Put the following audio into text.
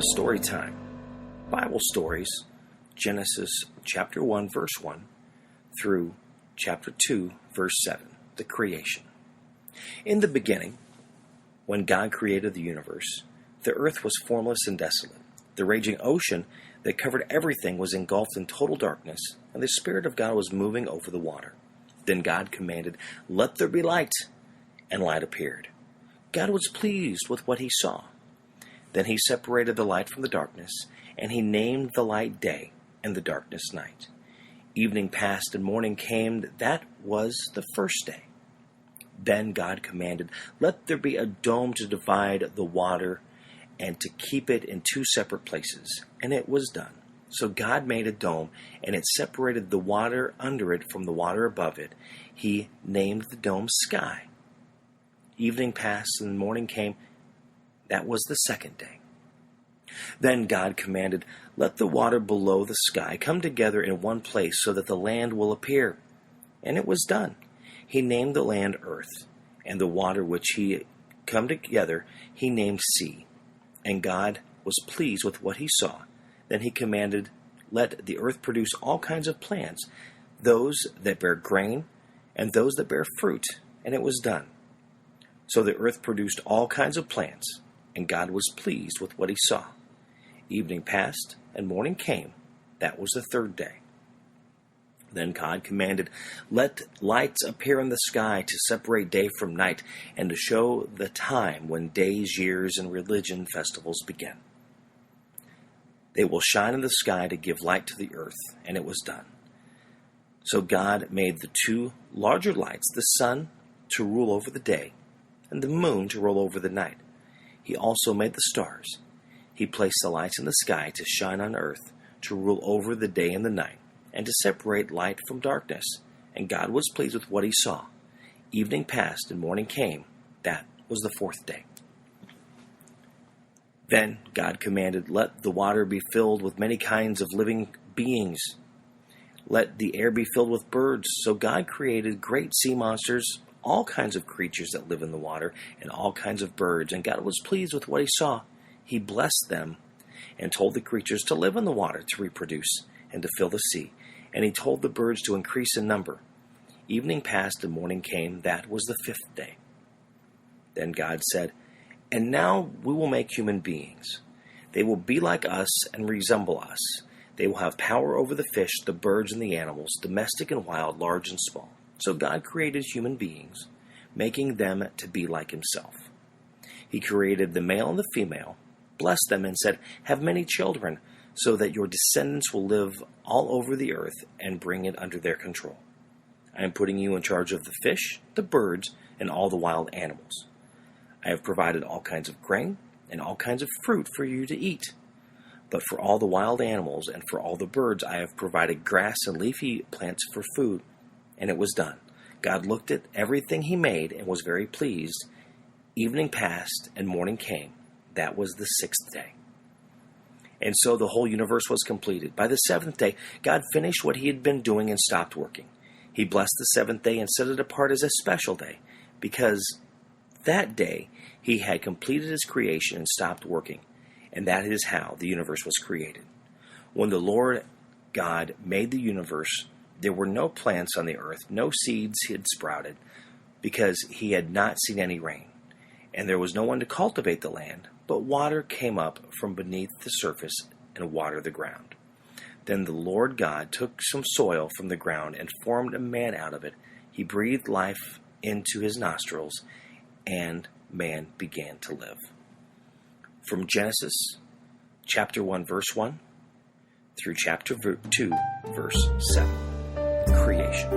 to Story Time, Bible Stories, Genesis chapter 1, verse 1, through chapter 2, verse 7, the creation. In the beginning, when God created the universe, the earth was formless and desolate. The raging ocean that covered everything was engulfed in total darkness, and the Spirit of God was moving over the water. Then God commanded, "Let there be light," and light appeared. God was pleased with what he saw. Then he separated the light from the darkness, and he named the light day, and the darkness night. Evening passed, and morning came. That was the first day. Then God commanded, "Let there be a dome to divide the water and to keep it in two separate places." And it was done. So God made a dome, and it separated the water under it from the water above it. He named the dome Sky. Evening passed, and morning came. That was the second day. Then God commanded, "Let the water below the sky come together in one place so that the land will appear." And it was done. He named the land Earth, and the water which he come together he named Sea. And God was pleased with what he saw. Then he commanded, "Let the earth produce all kinds of plants, those that bear grain, and those that bear fruit." And it was done. So the earth produced all kinds of plants, and God was pleased with what he saw. Evening passed, and morning came. That was the third day. Then God commanded, "Let lights appear in the sky to separate day from night, and to show the time when days, years, and religion festivals begin. They will shine in the sky to give light to the earth." And it was done. So God made the two larger lights, the sun to rule over the day, and the moon to rule over the night. He also made the stars. He placed the lights in the sky to shine on earth, to rule over the day and the night, and to separate light from darkness. And God was pleased with what he saw. Evening passed, and morning came. That was the fourth day. Then God commanded, "Let the water be filled with many kinds of living beings. Let the air be filled with birds." So God created great sea monsters, all kinds of creatures that live in the water, and all kinds of birds. And God was pleased with what he saw. He blessed them and told the creatures to live in the water, to reproduce, and to fill the sea. And he told the birds to increase in number. Evening passed, and morning came. That was the fifth day. Then God said, "And now we will make human beings. They will be like us and resemble us. They will have power over the fish, the birds, and the animals, domestic and wild, large and small." So God created human beings, making them to be like himself. He created the male and the female, blessed them, and said, "Have many children, so that your descendants will live all over the earth and bring it under their control. I am putting you in charge of the fish, the birds, and all the wild animals. I have provided all kinds of grain and all kinds of fruit for you to eat. But for all the wild animals and for all the birds, I have provided grass and leafy plants for food." And it was done. God looked at everything he made and was very pleased. Evening passed, and morning came. That was the sixth day. And so the whole universe was completed. By the seventh day, God finished what he had been doing and stopped working. He blessed the seventh day and set it apart as a special day, because that day he had completed his creation and stopped working. And that is how the universe was created. When the Lord God made the universe, there were no plants on the earth, no seeds had sprouted, because he had not seen any rain. And there was no one to cultivate the land, but water came up from beneath the surface and watered the ground. Then the Lord God took some soil from the ground and formed a man out of it. He breathed life into his nostrils, and man began to live. From Genesis chapter 1, verse 1, through chapter 2, verse 7. Creation.